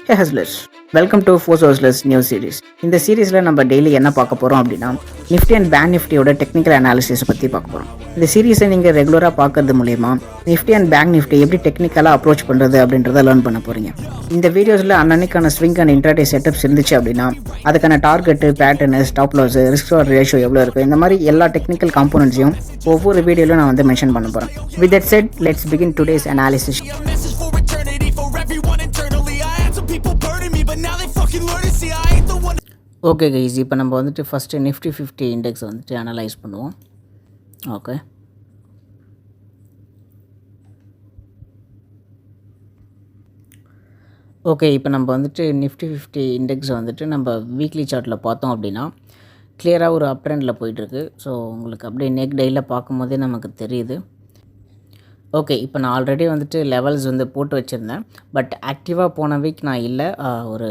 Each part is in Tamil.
Hey hustlers, welcome to force hustlers new series. இந்த சீரீஸில் நம்ம டெய்லி என்ன பார்க்க போகிறோம் அப்படின்னா நிஃப்டி அண்ட் பேங்க் நிஃப்டியோட டெக்னிக்கல் அனாலிசிஸை பற்றி பார்க்க போகிறோம். இந்த சீரீஸை நீங்கள் ரெகுலராக பார்க்கறது மூலயமா நிஃப்டி அண்ட் பேங்க் நிஃப்டி எப்படி டெக்னிக்கலாக அப்ரோச் பண்ணுறது அப்படின்றத லேர்ன் பண்ண போகிறீங்க. இந்த வீடியோஸில் அன்னன்னைக்கான ஸ்விங் அண்ட் இன்ட்ராடே செட்டப்ஸ் இருந்துச்சு அப்படின்னா அதுக்கான target, pattern, stop loss, risk R ratio எவ்வளோ இருக்குது, இந்த மாதிரி எல்லா டெக்னிக்கல் காம்போனன்ட்ஸையும் ஒவ்வொரு வீடியோவில் நான் வந்து மென்ஷன் பண்ண போகிறேன். With that set, let's begin today's analysis. Okay guys, இப்போ நம்ம வந்துட்டு ஃபஸ்ட்டு நிஃப்டி 50 இண்டெக்ஸ் வந்துட்டு அனலைஸ் பண்ணுவோம். ஓகே இப்போ நம்ம வந்துட்டு நிஃப்டி 50 இண்டெக்ஸ் வந்துட்டு நம்ம வீக்லி சார்ட்டில் பார்த்தோம் அப்படின்னா கிளியராக ஒரு அப் ட்ரெண்டில் போயிட்டுருக்கு. ஸோ உங்களுக்கு அப்படியே நெக் டேயில் பார்க்கும்போதே நமக்கு தெரியுது. ஓகே, இப்போ நான் ஆல்ரெடி வந்துட்டு லெவல்ஸ் வந்து போட்டு வச்சுருந்தேன். பட் ஆக்டிவாக போன வீக் நான் இல்லை. ஒரு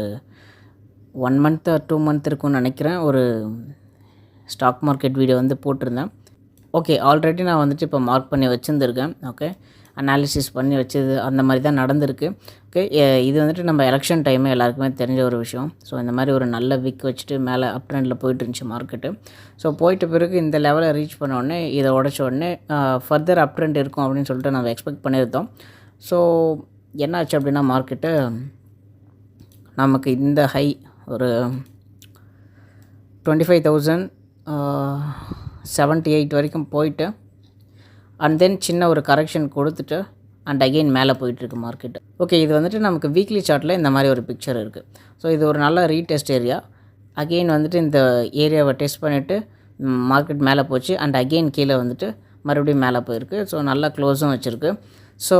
1 மந்த் 2 மந்த் இருக்கும்னு நினைக்கிறேன். ஒரு ஸ்டாக் மார்க்கெட் வீடியோ வந்து போட்டிருந்தேன். ஓகே, ஆல்ரெடி நான் வந்துட்டு இப்போ மார்க் பண்ணி வச்சுருந்துருக்கேன். ஓகே, அனாலிசிஸ் பண்ணி வச்சது அந்த மாதிரி தான் நடந்திருக்கு. ஓகே, இது வந்துட்டு நம்ம எலெக்ஷன் டைமு எல்லாருக்குமே தெரிஞ்ச ஒரு விஷயம். ஸோ இந்த மாதிரி ஒரு நல்ல விக் வச்சுட்டு மேலே அப் ட்ரெண்டில் போயிட்டு இருந்துச்சு மார்க்கெட்டு. ஸோ போயிட்ட பிறகு இந்த லெவலை ரீச் பண்ண உடனே இதை உடச்ச உடனே ஃபர்தர் அப் ட்ரெண்ட் இருக்கும் அப்படின்னு சொல்லிட்டு நம்ம எக்ஸ்பெக்ட் பண்ணியிருந்தோம். ஸோ என்ன ஆச்சு அப்படின்னா மார்க்கெட்டு நமக்கு இந்த ஹை ஒரு 25,078 வரைக்கும் போயிட்டு அண்ட் தென் சின்ன ஒரு கரெக்ஷன் கொடுத்துட்டு அண்ட் அகெயின் மேலே போயிட்டுருக்கு மார்க்கெட்டு. ஓகே, இது வந்துட்டு நமக்கு வீக்லி சார்ட்டில் இந்த மாதிரி ஒரு பிக்சர் இருக்குது. ஸோ இது ஒரு நல்ல ரீடெஸ்ட் ஏரியா. அகெயின் வந்துட்டு இந்த ஏரியாவை டெஸ்ட் பண்ணிவிட்டு மார்க்கெட் மேலே போச்சு அண்ட் அகெயின் கீழே வந்துட்டு மறுபடியும் மேலே போயிருக்கு. ஸோ நல்லா க்ளோஸும் வச்சுருக்கு. ஸோ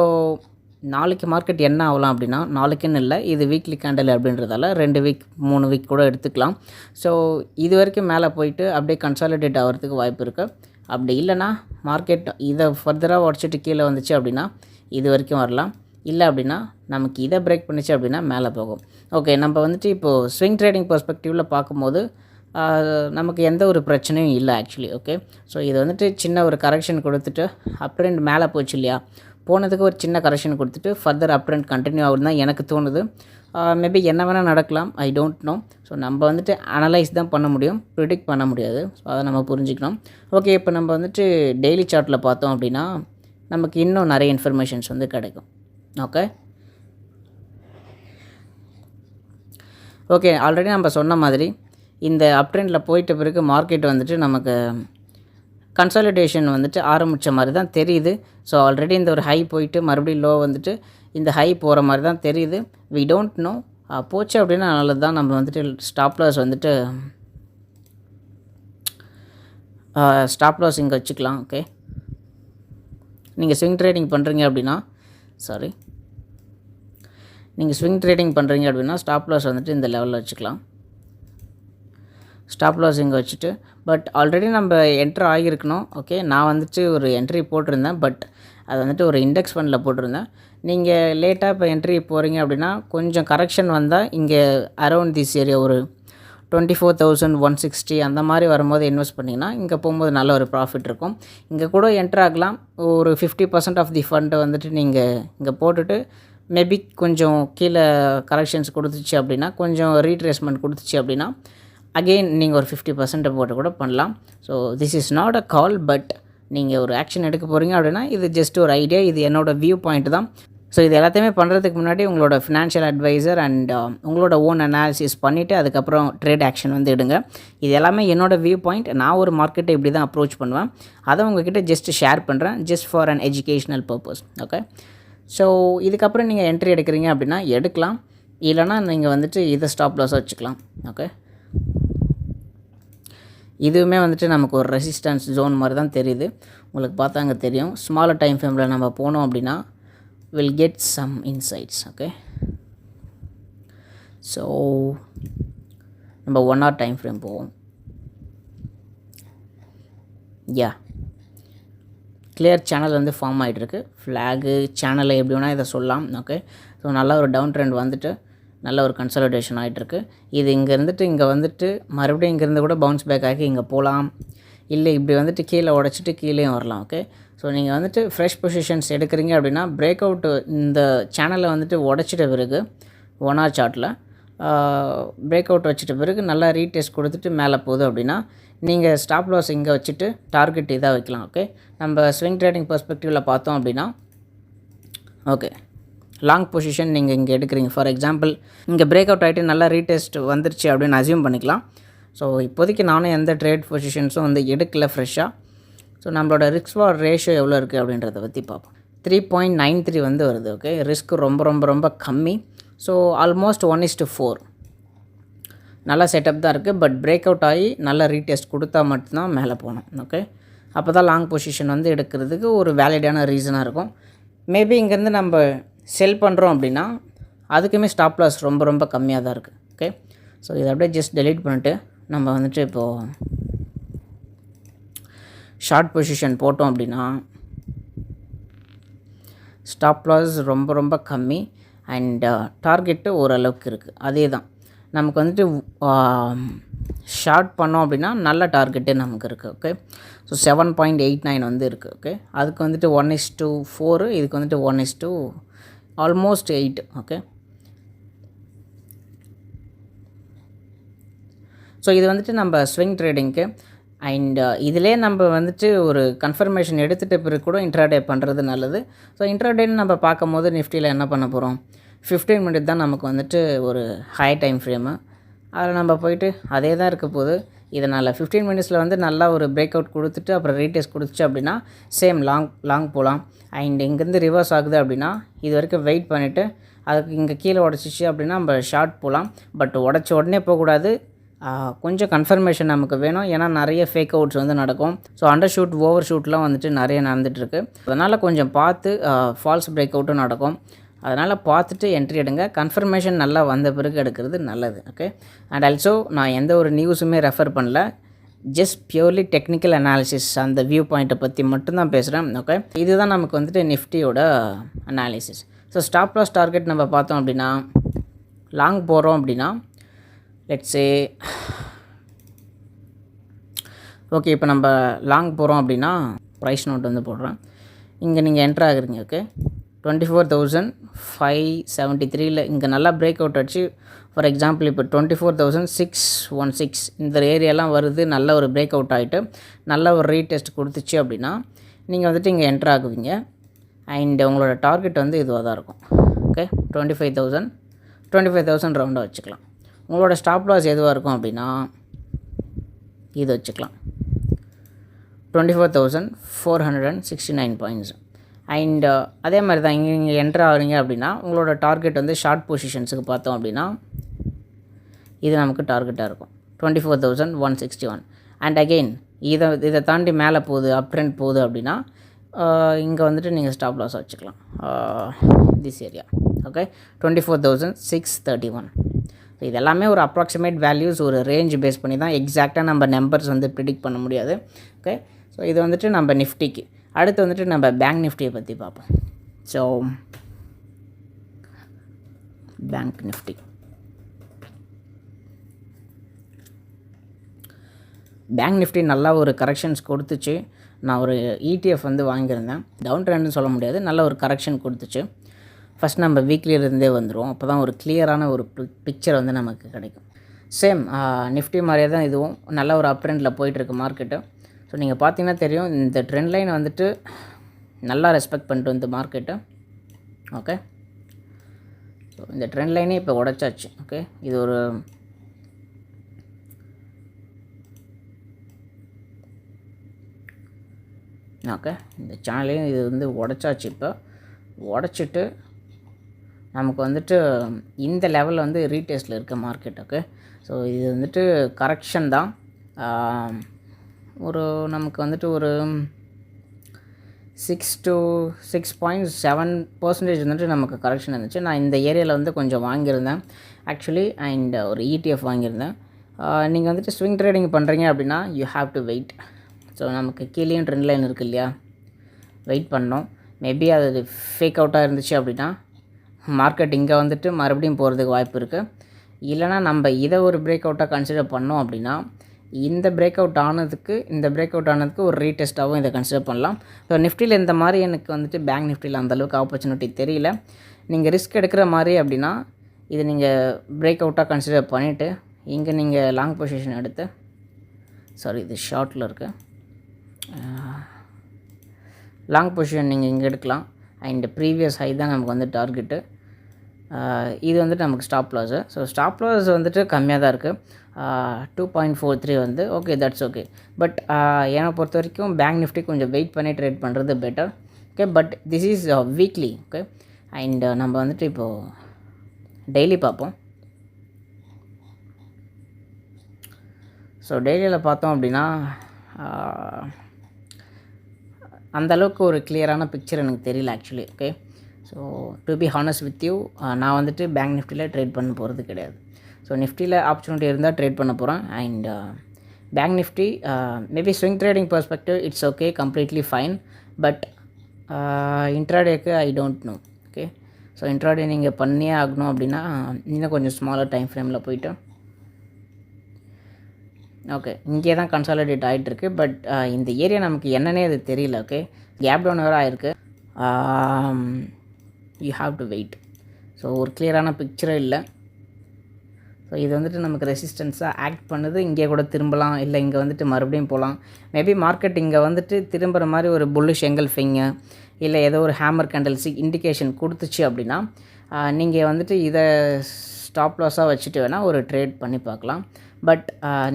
நாளைக்கு மார்க்கெட் என்ன ஆகலாம் அப்படின்னா, நாளைக்குன்னு இல்லை, இது வீக்லி கேண்டில் அப்படின்றதால 2 வீக் 3 வீக் கூட எடுத்துக்கலாம். ஸோ இது வரைக்கும் மேலே போயிட்டு அப்படியே கன்சாலிடேட் ஆகிறதுக்கு வாய்ப்பு இருக்குது. அப்படி இல்லைனா மார்க்கெட் இதை ஃபர்தராக உடச்சிட்டு கீழே வந்துச்சு அப்படின்னா இது வரைக்கும் வரலாம். இல்லை அப்படின்னா நமக்கு இதை பிரேக் பண்ணிச்சு அப்படின்னா மேலே போகும். ஓகே, நம்ம வந்துட்டு இப்போது ஸ்விங் ட்ரேடிங் பெர்ஸ்பெக்டிவில் பார்க்கும்போது நமக்கு எந்த ஒரு பிரச்சனையும் இல்லை ஆக்சுவலி. ஓகே, ஸோ இது வந்துட்டு சின்ன ஒரு கரெக்ஷன் கொடுத்துட்டு அப் ட்ரெண்ட் மேலே போச்சு இல்லையா, போனதுக்கு ஒரு சின்ன கரெக்ஷன் கொடுத்துட்டு ஃபர்தர் அப் ட்ரெண்ட் கண்டினியூ ஆகுதுன்னு தான் எனக்கு தோணுது. மேபி என்ன வேணால் நடக்கலாம், ஐ டோன்ட் நோ. ஸோ நம்ம வந்துட்டு அனலைஸ் தான் பண்ண முடியும், ப்ரிடிக்ட் பண்ண முடியாது. ஸோ அதை நம்ம புரிஞ்சுக்கணும். ஓகே, இப்போ நம்ம வந்துட்டு டெய்லி சார்ட்டில் பார்த்தோம் அப்படின்னா நமக்கு இன்னும் நிறைய இன்ஃபர்மேஷன்ஸ் வந்து கிடைக்கும். ஓகே, ஆல்ரெடி நம்ம சொன்ன மாதிரி இந்த அப் ட்ரெண்டில் போயிட்ட பிறகு மார்க்கெட் வந்துட்டு நமக்கு கன்சாலிடேஷன் வந்துட்டு ஆரம்பித்த மாதிரி தான் தெரியுது. ஸோ ஆல்ரெடி இந்த ஒரு ஹை போயிட்டு மறுபடியும் லோ வந்துட்டு இந்த ஹை போகிற மாதிரி தான் தெரியுது. வி டோன்ட் நோ, போச்சு அப்படின்னா நல்லது தான். நம்ம வந்துட்டு ஸ்டாப் லாஸ் வந்துட்டு ஸ்டாப் லாஸ் இங்கே வச்சுக்கலாம். ஓகே, நீங்கள் ஸ்விங் ட்ரேடிங் பண்ணுறீங்க அப்படின்னா ஸ்டாப் லாஸ் வந்துட்டு இந்த லெவலில் வச்சுக்கலாம். ஸ்டாப் லாஸ் இங்கே வச்சுட்டு பட் ஆல்ரெடி நம்ம என்ட்ரு ஆகியிருக்கணும். ஓகே, நான் வந்துட்டு ஒரு என்ட்ரி போட்டிருந்தேன். பட் அது வந்துட்டு ஒரு இண்டெக்ஸ் ஃபண்டில் போட்டிருந்தேன். நீங்கள் லேட்டாக இப்போ என்ட்ரி போகிறீங்க அப்படின்னா கொஞ்சம் கரெக்ஷன் வந்தால் இங்கே அரௌண்ட் திஸ் ஏரியா ஒரு 24,160 அந்த மாதிரி வரும்போது இன்வெஸ்ட் பண்ணிங்கன்னா இங்கே போகும்போது நல்ல ஒரு ப்ராஃபிட் இருக்கும். இங்கே கூட என்ட்ரு ஆகலாம். ஒரு 50% ஆஃப் தி ஃபண்டை வந்துட்டு நீங்கள் இங்கே போட்டுட்டு மேபி கொஞ்சம் கீழே கரெக்ஷன்ஸ் கொடுத்துச்சு அப்படின்னா, கொஞ்சம் ரீட்ரேஸ்மெண்ட் கொடுத்துச்சு அப்படின்னா அகெயின் நீங்கள் ஒரு 50% போட்டு கூட பண்ணலாம். So this is not a call, but நீங்கள் ஒரு ஆக்ஷன் எடுக்க போகிறீங்க அப்படின்னா இது ஜஸ்ட் ஒரு ஐடியா, இது என்னோடய வியூ பாயிண்ட் தான். ஸோ இது எல்லாத்தையுமே பண்ணுறதுக்கு முன்னாடி உங்களோட ஃபினான்ஷியல் அட்வைசர் அண்ட் உங்களோட ஓன் அனாலிசிஸ் பண்ணிவிட்டு அதுக்கப்புறம் ட்ரேட் ஆக்ஷன் வந்து எடுங்க. இது எல்லாமே என்னோடய வியூ பாயிண்ட். நான் ஒரு மார்க்கெட்டை இப்படி தான் அப்ரோச் பண்ணுவேன். அதை உங்ககிட்ட ஜஸ்ட் ஷேர் பண்ணுறேன், just for an educational purpose. Okay, so இதுக்கப்புறம் நீங்கள் என்ட்ரி எடுக்கிறீங்க அப்படின்னா எடுக்கலாம், இல்லைனா நீங்கள் வந்துட்டு இதை ஸ்டாப் லாஸாக வச்சுக்கலாம். ஓகே, இதுவுமே வந்துட்டு நமக்கு ஒரு ரெசிஸ்டன்ஸ் ஜோன் மாதிரி தான் தெரியுது. உங்களுக்கு பார்த்தா அங்கே தெரியும். ஸ்மாலர் டைம் ஃப்ரேமில் நம்ம போனோம் அப்படின்னா will get some insights. Okay, so நம்ம 1 hour டைம் ஃப்ரேம் போவோம். கிளியர் சேனல் வந்து ஃபார்ம் ஆகிட்டுருக்கு. ஃப்ளாகு சேனலை எப்படி வேணால் இதை சொல்லலாம். ஓகே, ஸோ நல்லா ஒரு டவுன் ட்ரெண்ட் வந்துட்டு நல்ல ஒரு கன்சாலிடேஷன் ஆகிட்டுருக்கு. இது இங்கே இருந்துட்டு இங்கே வந்துட்டு மறுபடியும் இங்கேருந்து கூட பவுன்ஸ் பேக் ஆகி இங்கே போகலாம், இல்லை இப்படி வந்துட்டு கீழே உடச்சிட்டு கீழேயும் வரலாம். ஓகே, ஸோ நீங்கள் வந்துட்டு ஃப்ரெஷ் பொசிஷன்ஸ் எடுக்கிறீங்க அப்படின்னா பிரேக் அவுட் இந்த சேனலை வந்துட்டு உடச்சிட்ட பிறகு 1 hour சார்ட்டில் பிரேக் அவுட் வச்சுட்ட பிறகு நல்லா ரீடெஸ்ட் கொடுத்துட்டு மேலே போகுது அப்படின்னா நீங்கள் ஸ்டாப் லாஸ் இங்கே வச்சுட்டு டார்கெட் இதாக வைக்கலாம். ஓகே, நம்ம ஸ்விங் ட்ரேடிங் பெர்ஸ்பெக்டிவில் பார்த்தோம் அப்படின்னா ஓகே லாங் பொசிஷன் நீங்கள் இங்கே எடுக்கிறீங்க. ஃபார் எக்ஸாம்பிள் இங்கே பிரேக் அவுட் ஆகிட்டு நல்லா ரீடெஸ்ட் வந்துருச்சு அப்படின்னு அசியூம் பண்ணிக்கலாம். ஸோ இப்போதைக்கு நானும் எந்த ட்ரேட் பொசிஷன்ஸும் வந்து எடுக்கல ஃப்ரெஷ்ஷாக. ஸோ நம்மளோட ரிஸ்க் வார் ரேஷியோ எவ்வளோ இருக்குது அப்படின்றத பற்றி பார்ப்போம். 3.93 வந்து வருது. ஓகே, ரிஸ்க் ரொம்ப ரொம்ப ரொம்ப கம்மி. ஸோ ஆல்மோஸ்ட் 1:4 நல்ல செட்டப் தான் இருக்குது. பட் பிரேக் அவுட் ஆகி நல்ல ரீடெஸ்ட் கொடுத்தா மட்டும்தான் மேலே போகணும். ஓகே, அப்போ தான் லாங் பொசிஷன் வந்து எடுக்கிறதுக்கு ஒரு வேலிடான ரீசனாக இருக்கும். மேபி இங்கேருந்து நம்ம செல் பண்ணுறோம் அப்படின்னா அதுக்குமே ஸ்டாப் லாஸ் ரொம்ப ரொம்ப கம்மியாக தான் இருக்குது. ஓகே, ஸோ இதை அப்படியே ஜஸ்ட் டெலீட் பண்ணிட்டு நம்ம வந்துட்டு இப்போது ஷார்ட் பொசிஷன் போட்டோம் அப்படின்னா ஸ்டாப் லாஸ் ரொம்ப ரொம்ப கம்மி அண்ட் டார்கெட்டு ஓரளவுக்கு இருக்குது. அதே தான் நமக்கு வந்துட்டு ஷார்ட் பண்ணோம் அப்படின்னா நல்ல டார்கெட்டே நமக்கு இருக்குது. ஓகே, ஸோ 7.89 வந்து இருக்குது. ஓகே, அதுக்கு வந்துட்டு 1:4, இதுக்கு வந்துட்டு 1:8. ஓகே, ஸோ இது வந்துட்டு நம்ம ஸ்விங் ட்ரேடிங்க்கு அண்ட் இதிலே நம்ம வந்துட்டு ஒரு கன்ஃபர்மேஷன் எடுத்துகிட்ட பிறகு கூட இன்ட்ராடே பண்ணுறது நல்லது. ஸோ இன்ட்ராடேன்னு நம்ம பார்க்கும் போது நிஃப்டியில் என்ன பண்ண போகிறோம், 15 மினிட் தான் நமக்கு வந்துட்டு ஒரு ஹை டைம் ஃப்ரேமு. அதில் நம்ம போயிட்டு அதே தான் இருக்க போது. இதனால் 15 மினிட்ஸில் வந்து நல்லா ஒரு பிரேக் அவுட் கொடுத்துட்டு அப்புறம் ரீடெஸ்ட் கொடுத்துச்சு அப்படின்னா சேம் லாங் போகலாம். அண்ட் இங்கேருந்து ரிவர்ஸ் ஆகுது அப்படின்னா இது வரைக்கும் வெயிட் பண்ணிவிட்டு அதுக்கு இங்கே கீழே உடச்சிச்சு அப்படின்னா நம்ம ஷார்ட் போகலாம். பட் உடச்ச உடனே போகக்கூடாது, கொஞ்சம் கன்ஃபர்மேஷன் நமக்கு வேணும். ஏன்னா நிறைய ஃபேக் அவுட்ஸ் வந்து நடக்கும். ஸோ அண்டர் ஷூட் ஓவர் ஷூட்லாம் வந்துட்டு நிறைய நடந்துகிட்ருக்கு. அதனால் கொஞ்சம் பார்த்து ஃபால்ஸ் பிரேக் அவுட்டும் நடக்கும். அதனால் பார்த்துட்டு என்ட்ரி எடுங்க. கன்ஃபர்மேஷன் நல்லா வந்த பிறகு எடுக்கிறது நல்லது. ஓகே, அண்ட் ஆல்சோ நான் எந்த ஒரு நியூஸுமே ரெஃபர் பண்ணல, ஜஸ்ட் பியூர்லி டெக்னிக்கல் அனாலிசிஸ் அந்த வியூ பாயிண்ட்டை பற்றி மட்டும்தான் பேசுகிறேன். ஓகே, இதுதான் நமக்கு வந்துட்டு நிஃப்டியோட analysis. So stop loss target நம்ம பார்த்தோம் அப்படின்னா லாங் போகிறோம் அப்படின்னா லெட்ஸே ஓகே, இப்போ நம்ம லாங் போகிறோம் அப்படின்னா ப்ரைஸ் நோட் வந்து போடுறேன். இங்கே நீங்கள் என்ட்ரு ஆகுறீங்க. ஓகே, 24,573 இங்கே நல்லா பிரேக் அவுட் ஆச்சு. ஃபார் எக்ஸாம்பிள் இப்போ 24,616 இந்த ஏரியாலாம் வருது. நல்ல ஒரு பிரேக் அவுட் ஆகிட்டு நல்ல ஒரு ரீடெஸ்ட் கொடுத்துச்சு அப்படின்னா நீங்கள் வந்துட்டு இங்கே என்ட்ரு ஆகுவீங்க. அண்ட் உங்களோட டார்கெட் வந்து இதுவாக தான் இருக்கும். ஓகே, 25,000 ரவுண்டாக வச்சுக்கலாம். உங்களோட ஸ்டாப் லாஸ் எதுவாக இருக்கும் அப்படின்னா இது வச்சுக்கலாம், 24,469 பாயிண்ட்ஸ். அண்ட் அதே மாதிரி தான் இங்கே என்ட்ரு ஆகிறீங்க அப்படின்னா உங்களோட டார்கெட் வந்து ஷார்ட் பொசிஷன்ஸுக்கு பார்த்தோம் அப்படின்னா இது நமக்கு டார்கெட்டாக இருக்கும் 24,161. அண்ட் அகெயின் இதை தாண்டி மேலே போகுது, அப் ட்ரெண்ட் போகுது அப்படின்னா இங்கே வந்துட்டு நீங்கள் ஸ்டாப் லாஸ் வச்சுக்கலாம் திஸ் ஏரியா. ஓகே, 24,631. ஸோ இதெல்லாமே ஒரு அப்ராக்சிமேட் வேல்யூஸ், ஒரு ரேஞ்ச் பேஸ் பண்ணி தான், எக்ஸாக்டாக நம்ம நம்பர்ஸ் வந்து ப்ரிடிக்ட் பண்ண முடியாது. ஓகே, ஸோ இது வந்துட்டு நம்ம நிஃப்டிக்கு. அடுத்து வந்துட்டு நம்ம பேங்க் நிஃப்டியை பற்றி பார்ப்போம். ஸோ பேங்க் நிஃப்டி நல்லா ஒரு கரெக்ஷன்ஸ் கொடுத்துச்சு. நான் ஒரு ETF வந்து வாங்கியிருந்தேன். டவுன் ட்ரெண்ட்னு சொல்ல முடியாது, நல்ல ஒரு கரெக்ஷன் கொடுத்துச்சு. ஃபஸ்ட் நம்ம வீக்லியிலேருந்தே வந்துடும். அப்போ தான் ஒரு கிளியரான ஒரு பிக்சர் வந்து நமக்கு கிடைக்கும். சேம் நிஃப்டி மாதிரியே தான் இதுவும் நல்ல ஒரு அப் ட்ரெண்டில் போயிட்டுருக்கு மார்க்கெட்டு. ஸோ நீங்கள் பார்த்தீங்கன்னா தெரியும், இந்த ட்ரெண்ட் லைன் வந்துட்டு நல்லா ரெஸ்பெக்ட் பண்ணிட்டு வந்து மார்க்கெட்டு. ஓகே, ஸோ இந்த ட்ரெண்ட் லைனே இப்போ உடச்சாச்சு. ஓகே, இது ஒரு ஓகே இந்த சேனலையும் இது வந்து உடச்சாச்சு. இப்போ உடச்சிட்டு நமக்கு வந்துட்டு இந்த லெவலில் வந்து ரீடெஸ்ட்டில் இருக்க மார்க்கெட். ஓகே, ஸோ இது வந்துட்டு கரெக்ஷன் தான். ஒரு நமக்கு வந்துட்டு ஒரு 6 to 6.7% வந்துட்டு நமக்கு கரெக்ஷன் இருந்துச்சு. நான் இந்த ஏரியாவில் வந்து கொஞ்சம் வாங்கியிருந்தேன் ஆக்சுவலி, அண்ட் ஒரு ETF வாங்கியிருந்தேன். நீங்கள் வந்துட்டு ஸ்விங் ட்ரேடிங் பண்ணுறீங்க அப்படின்னா you have to wait. So நமக்கு கீழேயும் ட்ரெண்ட் லைன் இருக்குது இல்லையா, வெயிட் பண்ணோம். மேபி அது ஃபேக் அவுட்டாக இருந்துச்சு அப்படின்னா மார்க்கெட் இங்கே வந்துட்டு மறுபடியும் போகிறதுக்கு வாய்ப்பு இருக்குது. இல்லைனா நம்ம இதை ஒரு பிரேக் அவுட்டாக கன்சிடர் பண்ணோம் அப்படின்னா இந்த பிரேக் அவுட் ஆனதுக்கு ஒரு ரீடெஸ்ட்டாகவும் இதை கன்சிடர் பண்ணலாம். ஸோ நிஃப்டியில் இந்த மாதிரி எனக்கு வந்துட்டு பேங்க் நிஃப்டியில் அந்தளவுக்கு ஆப்பர்ச்சுனிட்டி தெரியல. நீங்கள் ரிஸ்க் எடுக்கிற மாதிரி அப்படின்னா இது நீங்கள் பிரேக் அவுட்டாக கன்சிடர் பண்ணிவிட்டு இங்கே நீங்கள் லாங் பொசிஷன் எடுத்து, சாரி இது ஷார்ட்டில் இருக்குது, லாங் பொசிஷன் நீங்கள் இங்கே எடுக்கலாம். அண்ட் ப்ரீவியஸ் ஹை தான் நமக்கு வந்து டார்கெட்டு. இது வந்துட்டு நமக்கு stop loss. So stop loss வந்துட்டு கம்மியாக தான் இருக்குது, 2.43 வந்து ஓகே, தட்ஸ் ஓகே. பட் என்னை பொறுத்த வரைக்கும் பேங்க் நிஃப்டி கொஞ்சம் வெயிட் பண்ணி ட்ரேட் பண்ணுறது better. Okay, but this is weekly. Okay, and நம்ம வந்துட்டு இப்போது டெய்லி பார்ப்போம். ஸோ டெய்லியில் பார்த்தோம் அப்படின்னா அந்தளவுக்கு ஒரு கிளியரான பிக்சர் எனக்கு தெரியல actually. Okay, so to be honest with you, நான் வந்துட்டு பேங்க் நிஃப்டியில் ட்ரேட் பண்ண போகிறது கிடையாது. ஸோ நிஃப்டியில் ஆப்பர்ச்சுனிட்டி இருந்தால் ட்ரேட் பண்ண போகிறேன். And bank nifty maybe swing trading perspective it's okay, completely fine. But இன்ட்ராடேக்கு I don't know. Okay, so intraday நீங்கள் பண்ணியே ஆகணும் அப்படின்னா இன்னும் கொஞ்சம் ஸ்மாலர் டைம் ஃப்ரேமில் போய்ட்டு ஓகே இங்கே தான் கன்சாலிடேட் ஆகிட்டுருக்கு. பட் இந்த ஏரியா நமக்கு என்னன்னே அது தெரியல. ஓகே, கேப் டவுன் வேறு ஆகிருக்கு. You have to wait. So ஒரு கிளியரான பிக்சரே இல்லை. ஸோ இது வந்துட்டு நமக்கு ரெசிஸ்டன்ஸாக ஆக்ட் பண்ணுது. இங்கே கூட திரும்பலாம், இல்லை இங்கே வந்துட்டு மறுபடியும் போகலாம். மேபி மார்க்கெட் இங்கே வந்துட்டு திரும்புகிற மாதிரி ஒரு புல்லிஷ் எங்கல்ஃபிங்கு இல்லை ஏதோ ஒரு ஹேமர் கேண்டல்ஸிக் இண்டிகேஷன் கொடுத்துச்சு அப்படின்னா நீங்கள் வந்துட்டு இதை ஸ்டாப் லாஸாக வச்சுட்டு வேணால் ஒரு ட்ரேட் பண்ணி பார்க்கலாம். பட்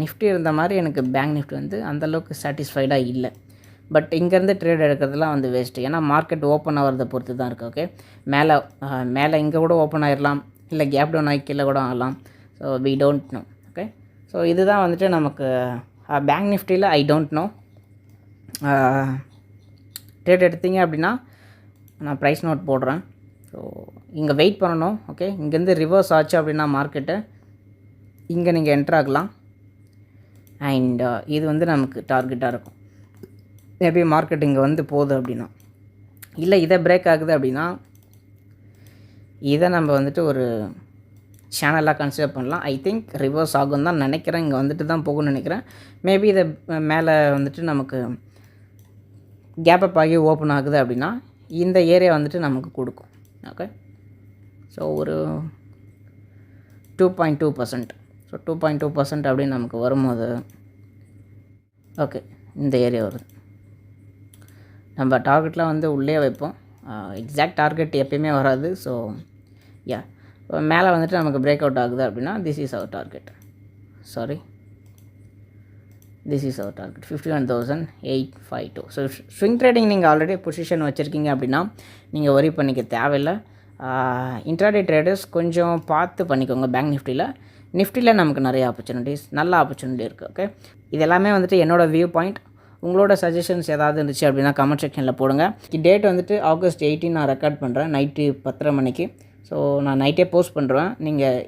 நிஃப்டி இருந்த மாதிரி எனக்கு பேங்க் நிஃப்டி வந்து அந்தளவுக்கு சாட்டிஸ்ஃபைடாக இல்லை. பட் இங்கேருந்து ட்ரேட் எடுக்கிறதுலாம் வந்து வேஸ்ட்டு. ஏன்னா மார்க்கெட் ஓப்பன் ஆகிறத பொறுத்து தான் இருக்குது. ஓகே, மேலே இங்கே கூட ஓப்பன் ஆகிடலாம், இல்லை கேப் டவுன் ஆகி கீழே கூட ஆகலாம். So we don't know. Okay, so இதுதான் வந்துட்டு நமக்கு பேங்க் நிஃப்டியில் ஐ டோன்ட் நோ. ட்ரேட் எடுத்தீங்க அப்படின்னா நான் ப்ரைஸ் நோட் போடுறேன். ஸோ இங்கே வெயிட் பண்ணணும். ஓகே, இங்கேருந்து ரிவர்ஸ் ஆச்சு அப்படின்னா மார்க்கெட்டு இங்கே நீங்கள் என்ட்ரு ஆகலாம். அண்ட் இது வந்து நமக்கு டார்கெட்டாக இருக்கும். மேபி மார்க்கெட் இங்கே வந்து போகுது அப்படின்னா, இல்லை இதை பிரேக் ஆகுது அப்படின்னா இதை நம்ம வந்துட்டு ஒரு சேனலாக கன்சிடர் பண்ணலாம். ஐ திங்க் ரிவர்ஸ் ஆகும் தான் நினைக்கிறேன். இங்கே வந்துட்டு தான் போகும்னு நினைக்கிறேன். மேபி இதை மேலே வந்துட்டு நமக்கு கேப் அப் ஆகி ஓப்பன் ஆகுது அப்படின்னா இந்த ஏரியா வந்துட்டு நமக்கு கொடுக்கும். ஓகே, ஸோ ஒரு 2.2%. ஸோ 2.2% அப்படின்னு நமக்கு வரும்போது ஓகே இந்த ஏரியா வருது. நம்ம டார்கெட்லாம் வந்து உள்ளே வைப்போம். எக்ஸாக்ட் டார்கெட் எப்பயுமே வராது. ஸோ யா, மேலே வந்துட்டு நமக்கு பிரேக் அவுட் ஆகுது அப்படின்னா this is our target. Sorry, this is our target 51,852. So swing trading நீங்கள் ஆல்ரெடி பொசிஷன் வச்சுருக்கீங்க அப்படின்னா நீங்கள் ஒரி பண்ணிக்க தேவையில்லை. இன்ட்ராடே ட்ரேடர்ஸ் கொஞ்சம் பார்த்து பண்ணிக்கோங்க. பேங்க் நிஃப்டியில் நமக்கு நிறைய ஆப்பர்ச்சுனிட்டிஸ், நல்ல ஆப்பர்ச்சுனிட்டி இருக்குது. ஓகே, இது எல்லாமே வந்துட்டு என்னோடய வியூ பாயிண்ட். உங்களோட சஜஷன்ஸ் ஏதாவது இருந்துச்சு அப்படின்னா கமெண்ட் செக்ஷனில் போடுங்க. டேட் வந்துட்டு August 18 நான் ரெக்கார்ட் பண்ணுறேன், நைட்டு 10:30 மணிக்கு. ஸோ நான் நைட்டே போஸ்ட் பண்ணுறேன். நீங்கள்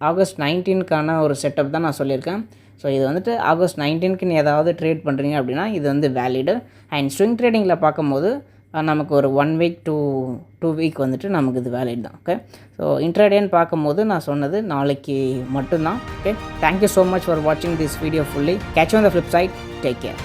August 19க்கான ஒரு செட்டப் தான் நான் சொல்லியிருக்கேன். ஸோ இது வந்துட்டு August 19க்கு நீ ஏதாவது ட்ரேட் பண்ணுறீங்க அப்படின்னா இது வந்து வேலிடு. அண்ட் ஸ்விங் ட்ரேடிங்கில் பார்க்கும்போது நமக்கு ஒரு 1 வீக் to 2 வீக் வந்துட்டு நமக்கு இது வேலிட் தான். ஓகே, ஸோ இன்ட்ராடேன்னு பார்க்கும்போது நான் சொன்னது நாளைக்கு மட்டும்தான். Okay, thank you so much for வாட்சிங் this video fully. Catch on the flip side. Take care.